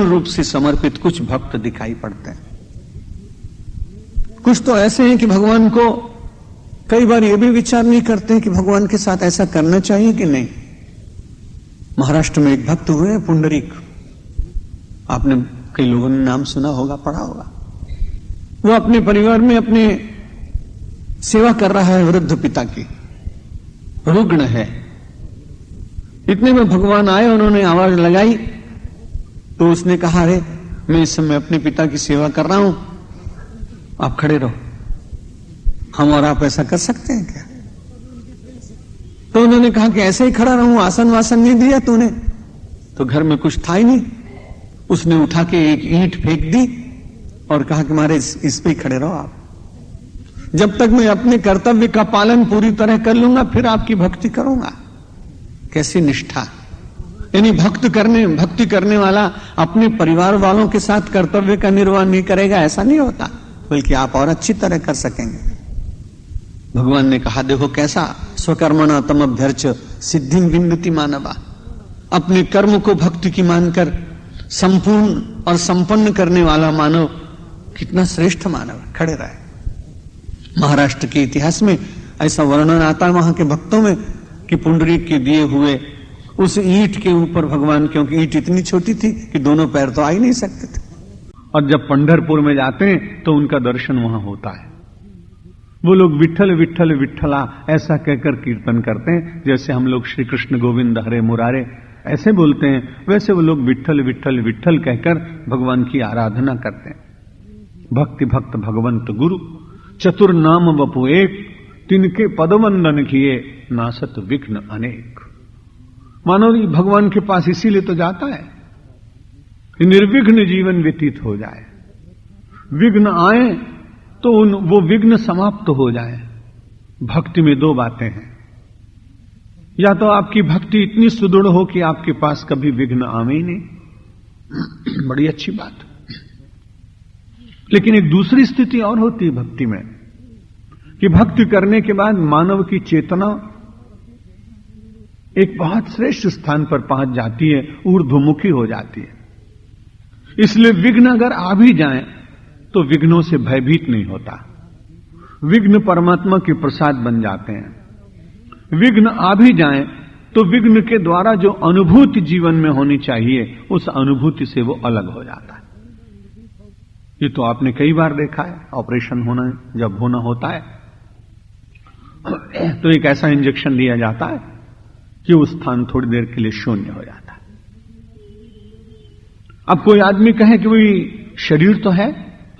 पूर्ण रूप से समर्पित कुछ भक्त दिखाई पड़ते हैं। कुछ तो ऐसे हैं कि भगवान को कई बार ये भी विचार नहीं करते हैं कि भगवान के साथ ऐसा करना चाहिए कि नहीं। महाराष्ट्र में एक भक्त हुए पुंडरीक, आपने कई लोगों ने नाम सुना होगा, पढ़ा होगा। वो अपने परिवार में अपने सेवा कर रहा है वृद्ध पिता की, रुग्ण है। इतने में भगवान आए, उन्होंने आवाज लगाई तो उसने कहा, अरे मैं इस समय अपने पिता की सेवा कर रहा हूं, आप खड़े रहो। हम और आप ऐसा कर सकते हैं क्या? तो उन्होंने कहा कि ऐसे ही खड़ा रहूं, आसन वासन नहीं दिया तूने? तो घर में कुछ था ही नहीं। उसने उठा के एक ईंट फेंक दी और कहा कि मारे इस पे ही खड़े रहो आप, जब तक मैं अपने कर्तव्य का पालन पूरी तरह कर लूंगा फिर आपकी भक्ति करूंगा। कैसी निष्ठा! यानी भक्ति करने वाला अपने परिवार वालों के साथ कर्तव्य का निर्वाह नहीं करेगा, ऐसा नहीं होता, बल्कि आप और अच्छी तरह कर सकेंगे। भगवान ने कहा, देखो कैसा स्वकर्मणा तमभ्यर्च सिद्धिं विन्दति मानवा। अपने कर्म को भक्ति की मानकर संपूर्ण और संपन्न करने वाला मानव कितना श्रेष्ठ मानव है। खड़े रहे। महाराष्ट्र के इतिहास में ऐसा वर्णन आता है वहां के भक्तों में कि पुंडरीक के दिए हुए उस ईंट के ऊपर भगवान, क्योंकि ईंट इतनी छोटी थी कि दोनों पैर तो आ ही नहीं सकते थे, और जब पंढरपुर में जाते हैं तो उनका दर्शन वहां होता है। वो लोग विठ्ठल विठ्ठल विठ्ठला ऐसा कहकर कीर्तन करते हैं, जैसे हम लोग श्री कृष्ण गोविंद हरे मुरारे ऐसे बोलते हैं, वैसे वो लोग विठ्ठल विठ्ठल विठ्ठल कहकर भगवान की आराधना करते हैं। भक्ति भक्त भगवंत गुरु चतुर नाम वपु एक, तिनके पदवंदन किए नासत विघ्न अनेक। मानव भगवान के पास इसीलिए तो जाता है कि निर्विघ्न जीवन व्यतीत हो जाए, विघ्न आए तो वो विघ्न समाप्त हो जाए। भक्ति में दो बातें हैं, या तो आपकी भक्ति इतनी सुदृढ़ हो कि आपके पास कभी विघ्न आवे ही नहीं, बड़ी अच्छी बात। लेकिन एक दूसरी स्थिति और होती है भक्ति में कि भक्ति करने के बाद मानव की चेतना एक बहुत श्रेष्ठ स्थान पर पहुंच जाती है, ऊर्ध्वमुखी हो जाती है। इसलिए विघ्न अगर आ भी जाए तो विघ्नों से भयभीत नहीं होता। विघ्न परमात्मा के प्रसाद बन जाते हैं। विघ्न आ भी जाए तो विघ्न के द्वारा जो अनुभूति जीवन में होनी चाहिए, उस अनुभूति से वो अलग हो जाता है। ये तो आपने कई बार देखा है, ऑपरेशन होना जब होना होता है तो एक ऐसा इंजेक्शन दिया जाता है कि उस स्थान थोड़ी देर के लिए शून्य हो जाता है। अब कोई आदमी कहे कि वही शरीर तो है,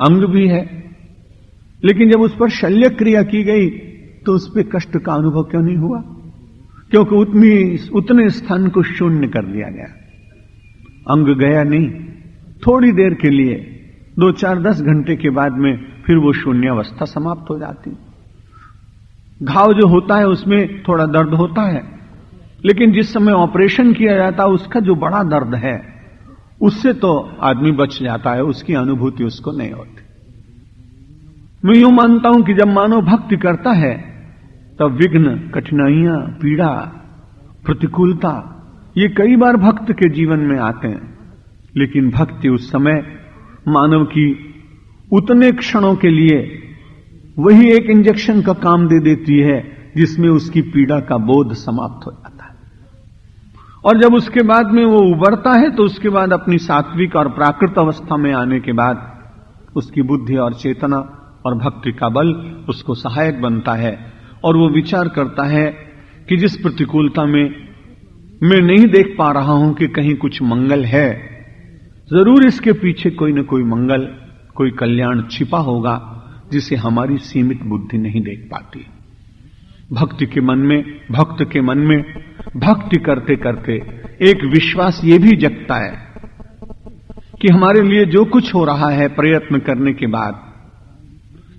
अंग भी है, लेकिन जब उस पर शल्य क्रिया की गई तो उस पर कष्ट का अनुभव क्यों नहीं हुआ? क्योंकि उतने स्थान को शून्य कर दिया गया। अंग गया नहीं, थोड़ी देर के लिए 2, 4, 10 घंटे के बाद में फिर वो शून्यावस्था समाप्त हो जाती। घाव जो होता है उसमें थोड़ा दर्द होता है, लेकिन जिस समय ऑपरेशन किया जाता है उसका जो बड़ा दर्द है उससे तो आदमी बच जाता है, उसकी अनुभूति उसको नहीं होती। मैं यूं मानता हूं कि जब मानव भक्ति करता है तब विघ्न, कठिनाइयां, पीड़ा, प्रतिकूलता ये कई बार भक्त के जीवन में आते हैं, लेकिन भक्ति उस समय मानव की उतने क्षणों के लिए वही एक इंजेक्शन का काम दे देती है जिसमें उसकी पीड़ा का बोध समाप्त हो जाता है। और जब उसके बाद में वो उबरता है तो उसके बाद अपनी सात्विक और प्राकृत अवस्था में आने के बाद उसकी बुद्धि और चेतना और भक्ति का बल उसको सहायक बनता है, और वो विचार करता है कि जिस प्रतिकूलता में मैं नहीं देख पा रहा हूं कि कहीं कुछ मंगल है, जरूर इसके पीछे कोई न कोई मंगल, कोई कल्याण छिपा होगा जिसे हमारी सीमित बुद्धि नहीं देख पाती। भक्त के मन में भक्ति करते करते एक विश्वास ये भी जगता है कि हमारे लिए जो कुछ हो रहा है प्रयत्न करने के बाद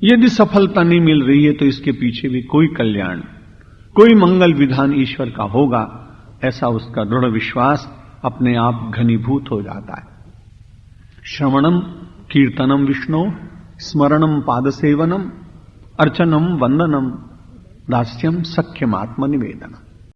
यदि सफलता नहीं मिल रही है तो इसके पीछे भी कोई कल्याण, कोई मंगल विधान ईश्वर का होगा, ऐसा उसका दृढ़ विश्वास अपने आप घनीभूत हो जाता है। श्रवणम कीर्तनम विष्णु, स्मरणम पादसेवनम, अर्चनम वंदनम, दास्यम सख्यम आत्मनिवेदनम।